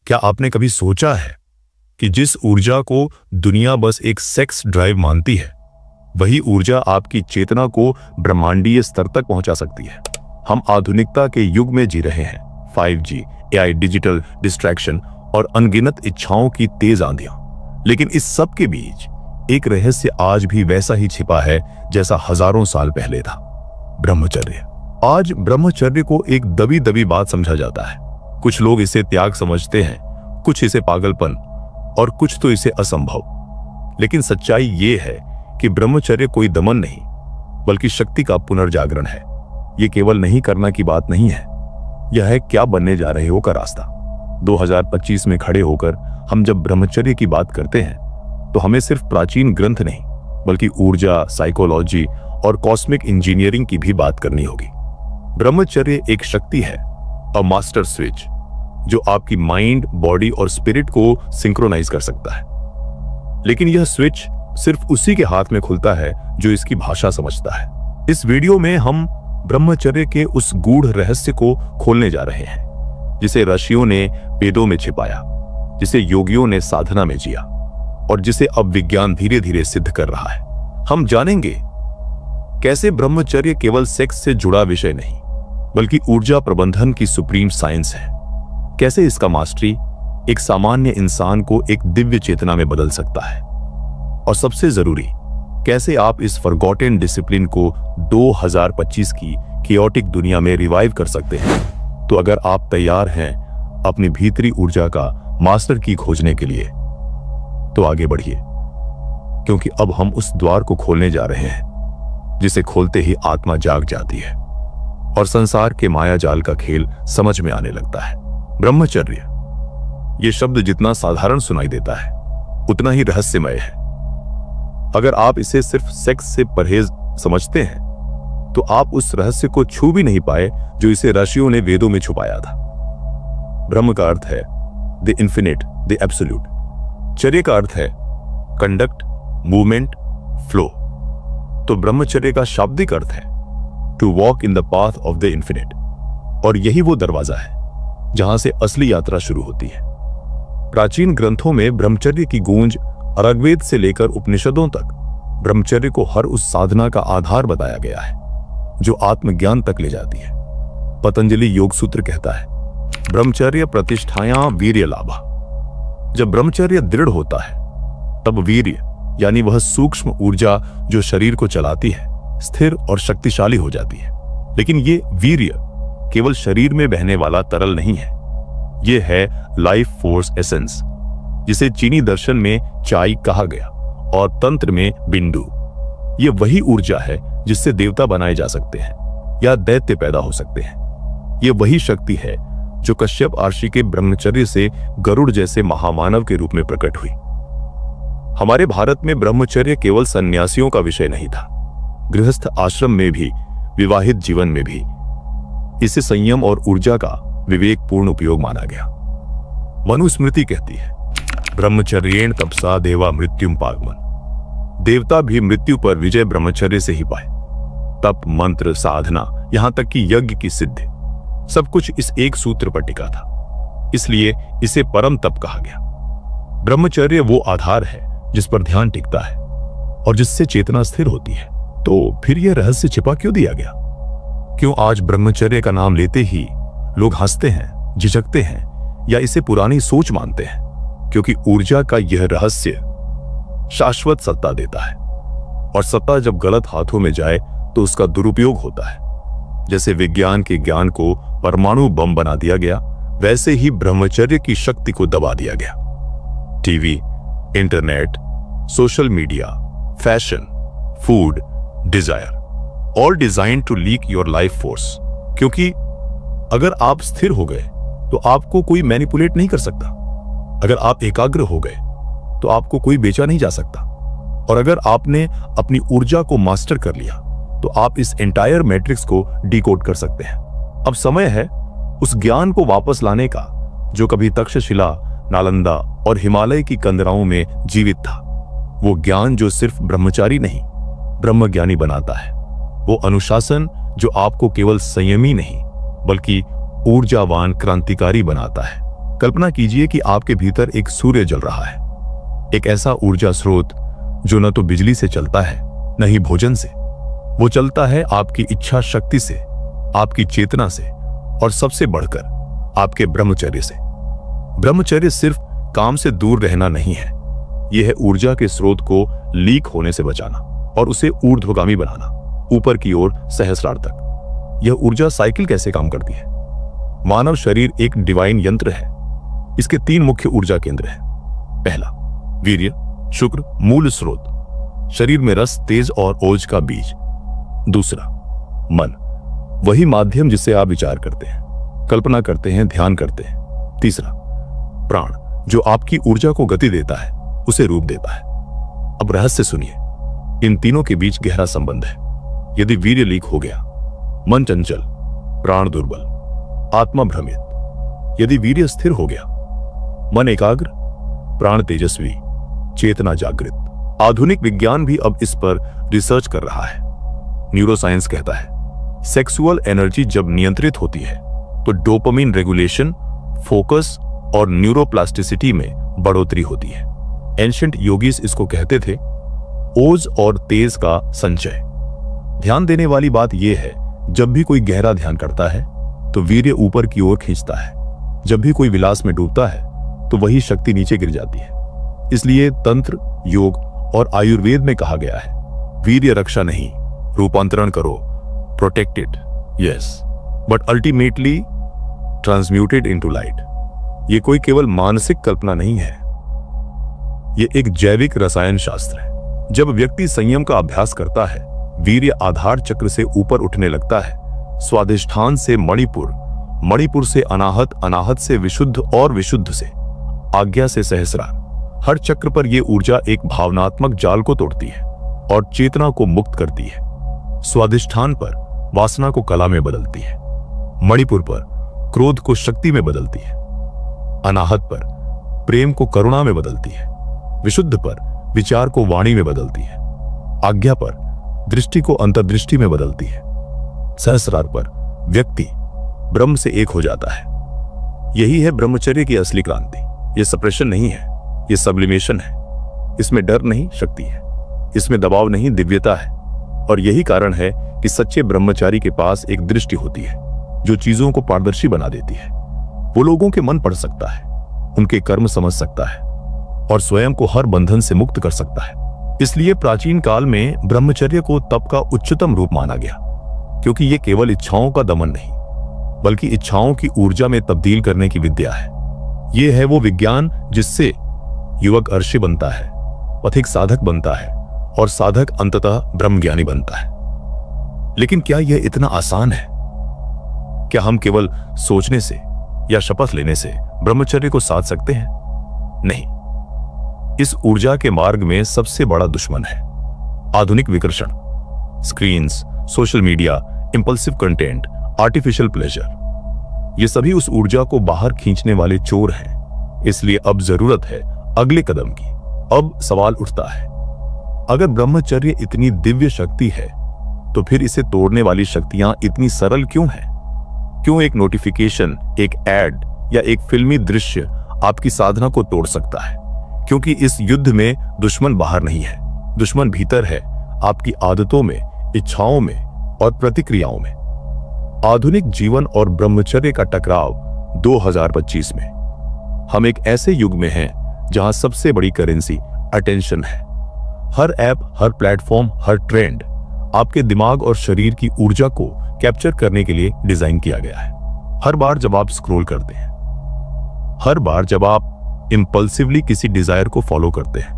क्या आपने कभी सोचा है कि जिस ऊर्जा को दुनिया बस एक सेक्स ड्राइव मानती है, वही ऊर्जा आपकी चेतना को ब्रह्मांडीय स्तर तक पहुंचा सकती है। हम आधुनिकता के युग में जी रहे हैं। 5G, AI, डिजिटल डिस्ट्रैक्शन और अनगिनत इच्छाओं की तेज आंधियां। लेकिन इस सब के बीच एक रहस्य आज भी वैसा ही छिपा है जैसा हजारों साल पहले था, ब्रह्मचर्य। आज ब्रह्मचर्य को एक दबी दबी बात समझा जाता है। कुछ लोग इसे त्याग समझते हैं, कुछ इसे पागलपन और कुछ तो इसे असंभव। लेकिन सच्चाई ये है कि ब्रह्मचर्य कोई दमन नहीं, बल्कि शक्ति का पुनर्जागरण है। यह केवल नहीं करना की बात नहीं है, यह है क्या बनने जा रहे हो का रास्ता। 2025 में खड़े होकर हम जब ब्रह्मचर्य की बात करते हैं तो हमें सिर्फ प्राचीन ग्रंथ नहीं, बल्कि ऊर्जा, साइकोलॉजी और कॉस्मिक इंजीनियरिंग की भी बात करनी होगी। ब्रह्मचर्य एक शक्ति है, अ मास्टर स्विच, जो आपकी माइंड, बॉडी और स्पिरिट को सिंक्रोनाइज कर सकता है। लेकिन यह स्विच सिर्फ उसी के हाथ में खुलता है जो इसकी भाषा समझता है। इस वीडियो में हम ब्रह्मचर्य के उस गूढ़ रहस्य को खोलने जा रहे हैं, जिसे ऋषियों ने वेदों में छिपाया, जिसे योगियों ने साधना में जिया और जिसे अब विज्ञान धीरे धीरे सिद्ध कर रहा है। हम जानेंगे कैसे ब्रह्मचर्य केवल सेक्स से जुड़ा विषय नहीं, बल्कि ऊर्जा प्रबंधन की सुप्रीम साइंस है। कैसे इसका मास्टरी एक सामान्य इंसान को एक दिव्य चेतना में बदल सकता है, और सबसे जरूरी, कैसे आप इस फॉरगॉटन डिसिप्लिन को 2025 की कियोटिक दुनिया में रिवाइव कर सकते हैं। तो अगर आप तैयार हैं अपनी भीतरी ऊर्जा का मास्टर की खोजने के लिए, तो आगे बढ़िए, क्योंकि अब हम उस द्वार को खोलने जा रहे हैं जिसे खोलते ही आत्मा जाग जाती है और संसार के माया जाल का खेल समझ में आने लगता है। ब्रह्मचर्य, यह शब्द जितना साधारण सुनाई देता है, उतना ही रहस्यमय है। अगर आप इसे सिर्फ सेक्स से परहेज समझते हैं, तो आप उस रहस्य को छू भी नहीं पाए जो इसे ऋषियों ने वेदों में छुपाया था। ब्रह्म का अर्थ है द इंफिनिट, द एब्सोल्यूट। चर्य का अर्थ है कंडक्ट, मूवमेंट, फ्लो। तो ब्रह्मचर्य का शाब्दिक अर्थ है to walk in the path of the infinite. और यही वो दरवाजा है जहां से असली यात्रा शुरू होती है। प्राचीन ग्रंथों में ब्रह्मचर्य की गूंज ऋग्वेद से लेकर उपनिषदों तक ब्रह्मचर्य को हर उस साधना का आधार बताया गया है जो आत्मज्ञान तक ले जाती है। पतंजलि योग सूत्र कहता है, ब्रह्मचर्य प्रतिष्ठायां वीर्य लाभा। जब ब्रह्मचर्य दृढ़ होता है, तब वीर्य यानी वह सूक्ष्म ऊर्जा जो शरीर को चलाती है, स्थिर और शक्तिशाली हो जाती है। लेकिन ये वीर्य केवल शरीर में बहने वाला तरल नहीं है, ये है लाइफ फोर्स एसेंस, जिसे चीनी दर्शन में चाय कहा गया और तंत्र में बिंदु। ये वही ऊर्जा है जिससे देवता बनाए जा सकते हैं या दैत्य पैदा हो सकते हैं। ये वही शक्ति है जो कश्यप ऋषि के ब्रह्मचर्य से गरुड़ जैसे महामानव के रूप में प्रकट हुई। हमारे भारत में ब्रह्मचर्य केवल सन्यासियों का विषय नहीं था। गृहस्थ आश्रम में भी, विवाहित जीवन में भी इसे संयम और ऊर्जा का विवेकपूर्ण उपयोग माना गया। मनुस्मृति कहती है, ब्रह्मचर्येण तपसा देवा मृत्युम पागमन। देवता भी मृत्यु पर विजय ब्रह्मचर्य से ही पाए। तप, मंत्र, साधना, यहां तक कि यज्ञ की सिद्धि, सब कुछ इस एक सूत्र पर टिका था। इसलिए इसे परम तप कहा गया। ब्रह्मचर्य वो आधार है जिस पर ध्यान टिकता है और जिससे चेतना स्थिर होती है। तो फिर यह रहस्य छिपा क्यों दिया गया? क्यों आज ब्रह्मचर्य का नाम लेते ही लोग हंसते हैं, झिझकते हैं या इसे पुरानी सोच मानते हैं? क्योंकि ऊर्जा का यह रहस्य शाश्वत सत्ता देता है, और सत्ता जब गलत हाथों में जाए तो उसका दुरुपयोग होता है। जैसे विज्ञान के ज्ञान को परमाणु बम बना दिया गया, वैसे ही ब्रह्मचर्य की शक्ति को दबा दिया गया। TV, internet, social media, fashion, food, desire, all designed to leak your life force. क्योंकि अगर आप स्थिर हो गए तो आपको कोई मैनिपुलेट नहीं कर सकता। अगर आप एकाग्र हो गए तो आपको कोई बेचा नहीं जा सकता। और अगर आपने अपनी ऊर्जा को मास्टर कर लिया तो आप इस एंटायर मैट्रिक्स को डिकोड कर सकते हैं। अब समय है उस ज्ञान को वापस लाने का जो कभी तक्षशिला, नालंदा और हिमालय की कंदराओं में जीवित था। वो ज्ञान जो सिर्फ ब्रह्मचारी नहीं, ब्रह्मज्ञानी बनाता है। वो अनुशासन जो आपको केवल संयमी नहीं, बल्कि ऊर्जावान क्रांतिकारी बनाता है। कल्पना कीजिए कि आपके भीतर एक सूर्य जल रहा है, एक ऐसा ऊर्जा स्रोत जो न तो बिजली से चलता है न ही भोजन से। वो चलता है आपकी इच्छा शक्ति से, आपकी चेतना से और सबसे बढ़कर आपके ब्रह्मचर्य से। ब्रह्मचर्य सिर्फ काम से दूर रहना नहीं है, यह है ऊर्जा के स्रोत को लीक होने से बचाना और उसे ऊर्ध्वगामी बनाना, ऊपर की ओर सहस्रार तक। यह ऊर्जा साइकिल कैसे काम करती है? मानव शरीर एक डिवाइन यंत्र है। इसके 3 मुख्य ऊर्जा केंद्र हैं। पहला, वीर्य, शुक्र, मूल स्रोत, शरीर में रस, तेज और ओज का बीज। दूसरा, मन, वही माध्यम जिससे आप विचार करते हैं, कल्पना करते हैं, ध्यान करते हैं। तीसरा, प्राण, जो आपकी ऊर्जा को गति देता है, उसे रूप देता है। अब रहस्य सुनिए, इन तीनों के बीच गहरा संबंध है। यदि वीर्य लीक हो गया, मन चंचल, प्राण दुर्बल, आत्मा भ्रमित। यदि वीर्य स्थिर हो गया, मन एकाग्र, प्राण तेजस्वी, चेतना जागृत। आधुनिक विज्ञान भी अब इस पर रिसर्च कर रहा है। न्यूरोसाइंस कहता है सेक्सुअल एनर्जी जब नियंत्रित होती है तो डोपामिन रेगुलेशन, फोकस और न्यूरोप्लास्टिसिटी में बढ़ोतरी होती है। एंशिएंट योगीज इसको कहते थे ओज और तेज का संचय। ध्यान देने वाली बात यह है, जब भी कोई गहरा ध्यान करता है तो वीर्य ऊपर की ओर खींचता है। जब भी कोई विलास में डूबता है तो वही शक्ति नीचे गिर जाती है। इसलिए तंत्र, योग और आयुर्वेद में कहा गया है, वीर्य रक्षा नहीं, रूपांतरण करो, protect it, yes, but ultimately transmuted into light. ये कोई केवल मानसिक कल्पना नहीं है, ये एक जैविक रसायन शास्त्र है। जब व्यक्ति संयम का अभ्यास करता है, वीर्य आधार चक्र से ऊपर उठने लगता है, स्वादिष्ठान से मणिपुर, मणिपुर से अनाहत, अनाहत से विशुद्ध और विशुद्ध से आज्ञा से सहस्रार। हर चक्र पर यह ऊर्जा एक भावनात्मक जाल को तोड़ती है और चेतना को मुक्त करती है। स्वादिष्ठान पर वासना को कला में बदलती है, मणिपुर पर क्रोध को शक्ति में बदलती है, अनाहत पर प्रेम को करुणा में बदलती है, विशुद्ध पर विचार को वाणी में बदलती है, आज्ञा पर दृष्टि को अंतर्दृष्टि में बदलती है, सहस्रार पर व्यक्ति ब्रह्म से एक हो जाता है। यही है ब्रह्मचर्य की असली क्रांति। यह सप्रेशन नहीं है, यह सब्लिमेशन है। इसमें डर नहीं, शक्ति है। इसमें दबाव नहीं, दिव्यता है। और यही कारण है कि सच्चे ब्रह्मचारी के पास एक दृष्टि होती है जो चीजों को पारदर्शी बना देती है। वो लोगों के मन पढ़ सकता है, उनके कर्म समझ सकता है और स्वयं को हर बंधन से मुक्त कर सकता है। इसलिए प्राचीन काल में ब्रह्मचर्य को तप का उच्चतम रूप माना गया, क्योंकि यह केवल इच्छाओं का दमन नहीं, बल्कि इच्छाओं की ऊर्जा में तब्दील करने की विद्या है। यह है वो विज्ञान जिससे युवक अर्षि बनता है, पथिक साधक बनता है और साधक अंततः ब्रह्मज्ञानी बनता है। लेकिन क्या यह इतना आसान है? क्या हम केवल सोचने से या शपथ लेने से ब्रह्मचर्य को साध सकते हैं? नहीं। इस ऊर्जा के मार्ग में सबसे बड़ा दुश्मन है आधुनिक विकर्षण, screens, social media, impulsive content, artificial pleasure. ये सभी उस ऊर्जा को बाहर खींचने वाले चोर हैं। इसलिए अब जरूरत है अगले कदम की। अब सवाल उठता है, अगर ब्रह्मचर्य इतनी दिव्य शक्ति है तो फिर इसे तोड़ने वाली शक्तियां इतनी सरल क्यों हैं? क्यों एक नोटिफिकेशन, एक एड या एक फिल्मी दृश्य आपकी साधना को तोड़ सकता है? क्योंकि इस युद्ध में दुश्मन बाहर नहीं है, दुश्मन भीतर है, आपकी आदतों में, इच्छाओं में और प्रतिक्रियाओं में। आधुनिक जीवन और ब्रह्मचर्य का टकराव 2025 में। हम एक ऐसे युग में हैं जहां सबसे बड़ी करेंसी अटेंशन है। हर ऐप, हर प्लेटफॉर्म, हर ट्रेंड आपके दिमाग और शरीर की ऊर्जा को कैप्चर करने के लिए डिजाइन किया गया है। हर बार जब आप स्क्रॉल करते हैं, हर बार जब आप इंपल्सिवली किसी डिजायर को फॉलो करते हैं,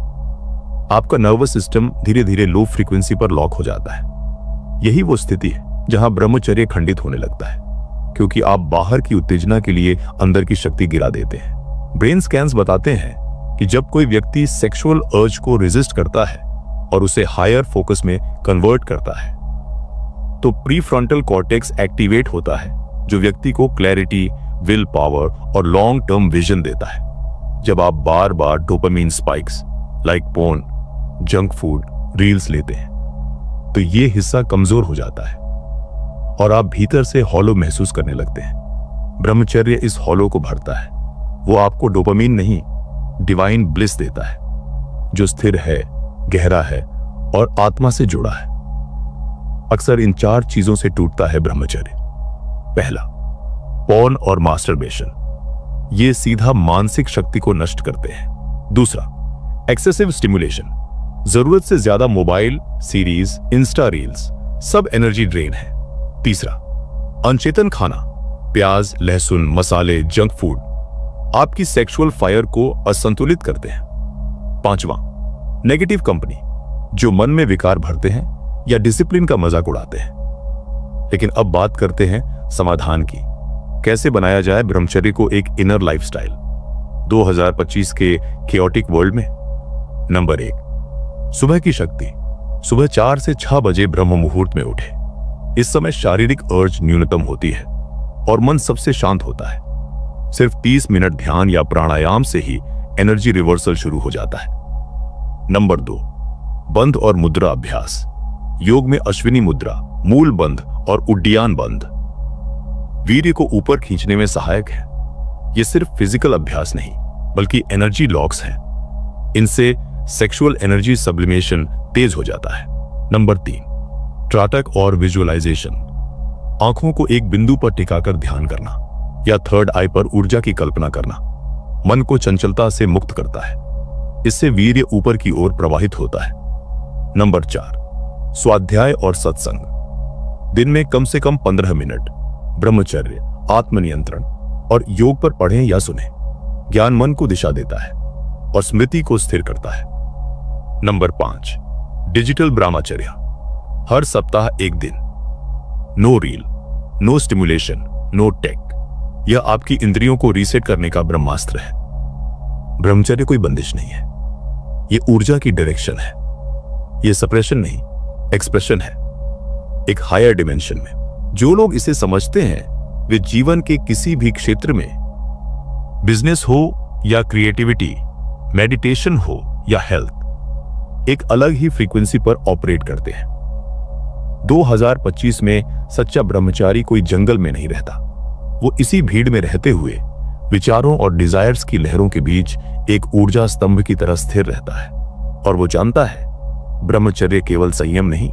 आपका नर्वस सिस्टम धीरे धीरे लो फ्रीक्वेंसी पर लॉक हो जाता है। यही वो स्थिति है जहां ब्रह्मचर्य खंडित होने लगता है, क्योंकि आप बाहर की उत्तेजना के लिए अंदर की शक्ति गिरा देते हैं। ब्रेन स्कैन्स बताते हैं कि जब कोई व्यक्ति सेक्सुअल अर्ज को रेजिस्ट करता है और उसे हायर फोकस में कन्वर्ट करता है तो प्रीफ्रंटल कॉर्टेक्स एक्टिवेट होता है, जो व्यक्ति को क्लैरिटी, विल पावर और लॉन्ग टर्म विजन देता है। जब आप बार बार dopamine spikes like porn, junk food, reels लेते हैं तो ये हिस्सा कमजोर हो जाता है और आप भीतर से हॉलो महसूस करने लगते हैं। ब्रह्मचर्य इस हॉलो को भरता है। वो आपको डोपामीन नहीं, डिवाइन ब्लिस देता है, जो स्थिर है, गहरा है और आत्मा से जुड़ा है। अक्सर इन 4 चीजों से टूटता है ब्रह्मचर्य। पहला, पॉर्न और मास्टरबेशन। ये सीधा मानसिक शक्ति को नष्ट करते हैं। दूसरा, एक्सेसिव स्टिमुलेशन। जरूरत से ज्यादा मोबाइल, सीरीज, इंस्टा रील्स, सब एनर्जी ड्रेन है। तीसरा, अनचेतन खाना, प्याज, लहसुन, मसाले, जंक फूड आपकी सेक्सुअल फायर को असंतुलित करते हैं। पांचवा, नेगेटिव कंपनी, जो मन में विकार भरते हैं या डिसिप्लिन का मजाक उड़ाते हैं। लेकिन अब बात करते हैं समाधान की। कैसे बनाया जाए ब्रह्मचर्य को एक इनर लाइफस्टाइल 2025 के केओटिक वर्ल्ड में। नंबर 1, सुबह की शक्ति। सुबह 4 से 6 बजे ब्रह्म मुहूर्त में उठे। इस समय शारीरिक अर्ज न्यूनतम होती है और मन सबसे शांत होता है। सिर्फ 30 मिनट ध्यान या प्राणायाम से ही एनर्जी रिवर्सल शुरू हो जाता है। नंबर 2, बंध और मुद्रा अभ्यास। योग में अश्विनी मुद्रा, मूल बंध और उड्डीयान बंध वीर्य को ऊपर खींचने में सहायक है। ये सिर्फ फिजिकल अभ्यास नहीं, बल्कि एनर्जी लॉक्स हैं। इनसे सेक्सुअल एनर्जी सब्लिमेशन तेज हो जाता है। नंबर 3, त्राटक और विजुअलाइजेशन। आंखों को एक बिंदु पर टिकाकर ध्यान करना या थर्ड आई पर ऊर्जा की कल्पना करना मन को चंचलता से मुक्त करता है। इससे वीर्य ऊपर की ओर प्रवाहित होता है। नंबर 4, स्वाध्याय और सत्संग। दिन में कम से कम 15 मिनट ब्रह्मचर्य, आत्मनियंत्रण और योग पर पढ़ें या सुनें। ज्ञान मन को दिशा देता है और स्मृति को स्थिर करता है। नंबर 5, डिजिटल ब्रह्मचर्य। हर सप्ताह एक दिन, no reel, no stimulation, no tech. यह आपकी इंद्रियों को रीसेट करने का ब्रह्मास्त्र है। ब्रह्मचर्य कोई बंदिश नहीं है, यह ऊर्जा की डायरेक्शन है। यह सप्रेशन नहीं, एक्सप्रेशन है, एक हायर डिमेंशन में। जो लोग इसे समझते हैं वे जीवन के किसी भी क्षेत्र में, बिजनेस हो या क्रिएटिविटी, मेडिटेशन हो या हेल्थ, एक अलग ही फ्रीक्वेंसी पर ऑपरेट करते हैं। 2025 में सच्चा ब्रह्मचारी कोई जंगल में नहीं रहता। वो इसी भीड़ में रहते हुए विचारों और डिजायर्स की लहरों के बीच एक ऊर्जा स्तंभ की तरह स्थिर रहता है। और वो जानता है ब्रह्मचर्य केवल संयम नहीं,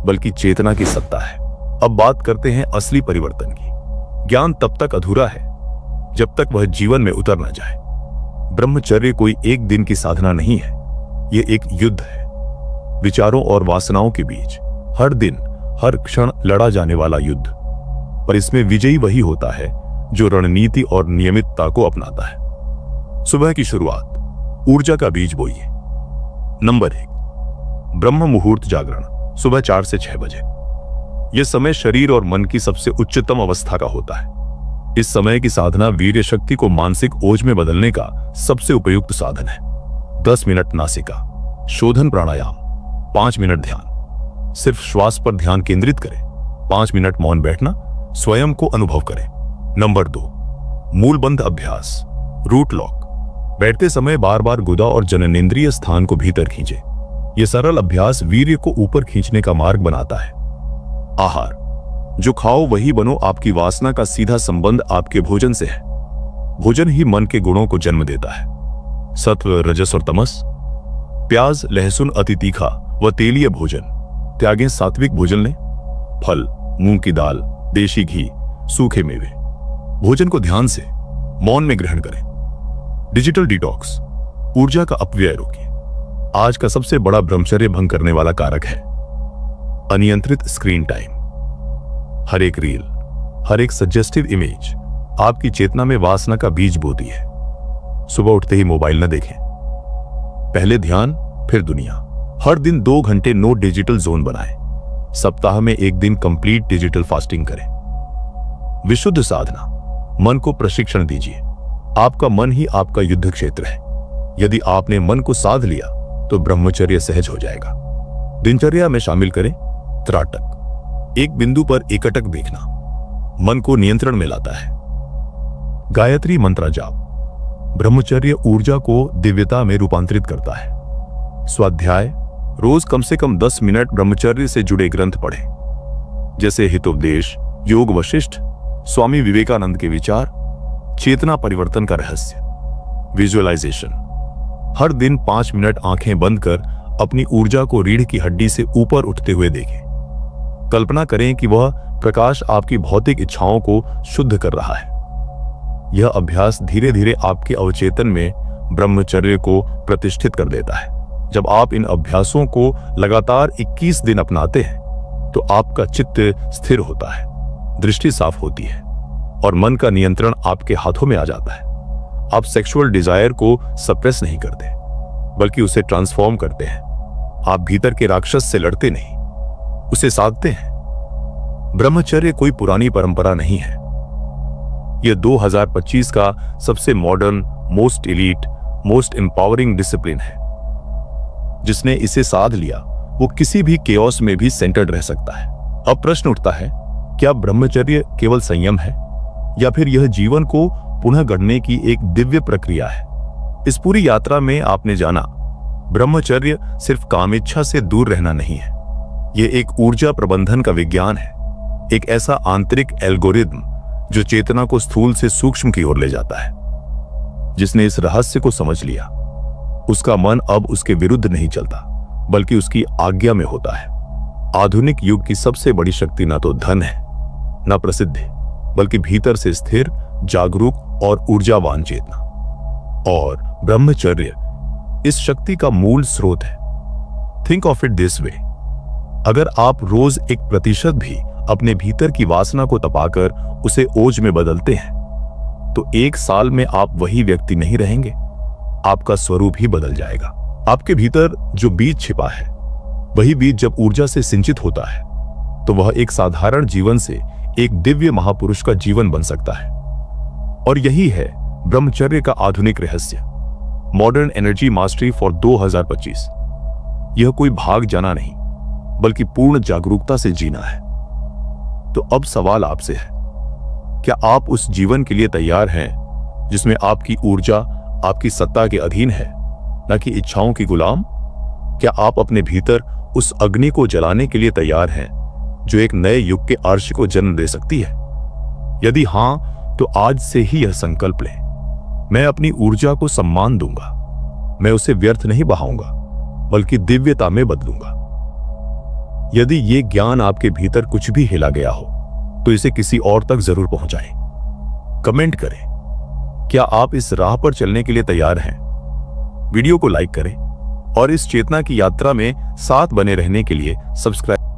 बल्कि चेतना की सत्ता है। अब बात करते हैं असली परिवर्तन की। ज्ञान तब तक अधूरा है जब तक वह जीवन में उतर न जाए। ब्रह्मचर्य कोई एक दिन की साधना नहीं है, यह एक युद्ध है। विचारों और वासनाओं के बीच हर दिन, हर क्षण लड़ा जाने वाला युद्ध। पर इसमें विजयी वही होता है जो रणनीति और नियमितता को अपनाता है। सुबह की शुरुआत, ऊर्जा का बीज बोइए। नंबर 1, ब्रह्म मुहूर्त जागरण। सुबह 4 से 6 बजे। यह समय शरीर और मन की सबसे उच्चतम अवस्था का होता है। इस समय की साधना वीर्य शक्ति को मानसिक ओज में बदलने का सबसे उपयुक्त साधन है। 10 मिनट नासिका शोधन प्राणायाम, 5 मिनट ध्यान, सिर्फ श्वास पर ध्यान केंद्रित करें। 5 मिनट मौन बैठना, स्वयं को अनुभव करें। नंबर 2, मूलबंध अभ्यास, रूट लॉक। बैठते समय बार बार गुदा और जननेंद्रिय स्थान को भीतर खींचे। यह सरल अभ्यास वीर्य को ऊपर खींचने का मार्ग बनाता है। आहार, जो खाओ वही बनो। आपकी वासना का सीधा संबंध आपके भोजन से है। भोजन ही मन के गुणों को जन्म देता है, सत्व, रजस और तमस। प्याज, लहसुन, अति तीखा व तेलीय भोजन त्यागें, सात्विक भोजन लें। फल, मूंग की दाल, देशी घी, सूखे मेवे। भोजन को ध्यान से, मौन में ग्रहण करें। डिजिटल डिटॉक्स, ऊर्जा का अपव्यय रोकिए। आज का सबसे बड़ा ब्रह्मचर्य भंग करने वाला कारक है अनियंत्रित स्क्रीन टाइम। हर एक रील, हर एक सजेस्टिव इमेज आपकी चेतना में वासना का बीज बोती है। सुबह उठते ही मोबाइल न देखें, पहले ध्यान फिर दुनिया। हर दिन 2 घंटे नो डिजिटल जोन बनाएं। सप्ताह में एक दिन कंप्लीट डिजिटल फास्टिंग करें। विशुद्ध साधना, मन को प्रशिक्षण दीजिए। आपका मन ही आपका युद्ध क्षेत्र है। यदि आपने मन को साध लिया तो ब्रह्मचर्य सहज हो जाएगा। दिनचर्या में शामिल करें त्राटक, एक बिंदु पर एकटक देखना, मन को नियंत्रण में लाता है। गायत्री मंत्र जाप, ब्रह्मचर्य ऊर्जा को दिव्यता में रूपांतरित करता है। स्वाध्याय, रोज कम से कम 10 मिनट ब्रह्मचर्य से जुड़े ग्रंथ पढ़ें, जैसे हितोपदेश, योग वशिष्ठ, स्वामी विवेकानंद के विचार, चेतना परिवर्तन का रहस्य। विजुअलाइजेशन। हर दिन 5 मिनट आंखें बंद कर अपनी ऊर्जा को रीढ़ की हड्डी से ऊपर उठते हुए देखें। कल्पना करें कि वह प्रकाश आपकी भौतिक इच्छाओं को शुद्ध कर रहा है। यह अभ्यास धीरे धीरे आपके अवचेतन में ब्रह्मचर्य को प्रतिष्ठित कर देता है। जब आप इन अभ्यासों को लगातार 21 दिन अपनाते हैं तो आपका चित्त स्थिर होता है, दृष्टि साफ होती है और मन का नियंत्रण आपके हाथों में आ जाता है। आप सेक्सुअल डिजायर को सप्रेस नहीं करते बल्कि उसे ट्रांसफॉर्म करते हैं। आप भीतर के राक्षस से लड़ते नहीं, उसे साधते हैं। ब्रह्मचर्य कोई पुरानी परंपरा नहीं है। यह 2025 का सबसे modern, most elite, most empowering discipline है। जिसने इसे साध लिया वो किसी भी केओस में भी सेंटर्ड रह सकता है। अब प्रश्न उठता है, क्या ब्रह्मचर्य केवल संयम है या फिर यह जीवन को पुनः गढ़ने की एक दिव्य प्रक्रिया है? इस पूरी यात्रा में आपने जाना, ब्रह्मचर्य सिर्फ कामेच्छा से दूर रहना नहीं है। यह एक ऊर्जा प्रबंधन का विज्ञान है, एक ऐसा आंतरिक एल्गोरिथम जो चेतना को स्थूल से सूक्ष्म की ओर ले जाता है। जिसने इस रहस्य को समझ लिया उसका मन अब उसके विरुद्ध नहीं चलता बल्कि उसकी आज्ञा में होता है। आधुनिक युग की सबसे बड़ी शक्ति ना तो धन है, ना प्रसिद्धि, बल्कि भीतर से स्थिर, जागरूक और ऊर्जावान चेतना। और ब्रह्मचर्य इस शक्ति का मूल स्रोत है। Think of it this way, अगर आप रोज 1% भी अपने भीतर की वासना को तपाकर उसे ओज में बदलते हैं तो 1 साल में आप वही व्यक्ति नहीं रहेंगे, आपका स्वरूप ही बदल जाएगा। आपके भीतर जो बीज छिपा है वही बीज जब ऊर्जा से सिंचित होता है तो वह एक साधारण जीवन से एक दिव्य महापुरुष का जीवन बन सकता है। और यही है ब्रह्मचर्य का आधुनिक रहस्य, मॉडर्न एनर्जी मास्टरी फॉर 2025। यह कोई भाग जाना नहीं बल्कि पूर्ण जागरूकता से जीना है। तो अब सवाल आपसे है, क्या आप उस जीवन के लिए तैयार हैं जिसमें आपकी ऊर्जा आपकी सत्ता के अधीन है, न कि इच्छाओं की गुलाम? क्या आप अपने भीतर उस अग्नि को जलाने के लिए तैयार हैं जो एक नए युग के आर्ष को जन्म दे सकती है? यदि हां, तो आज से ही यह संकल्प लें, मैं अपनी ऊर्जा को सम्मान दूंगा, मैं उसे व्यर्थ नहीं बहाऊंगा बल्कि दिव्यता में बदलूंगा। यदि ये ज्ञान आपके भीतर कुछ भी हिला गया हो तो इसे किसी और तक जरूर पहुंचाएं। कमेंट करें, क्या आप इस राह पर चलने के लिए तैयार हैं? वीडियो को लाइक करें और इस चेतना की यात्रा में साथ बने रहने के लिए सब्सक्राइब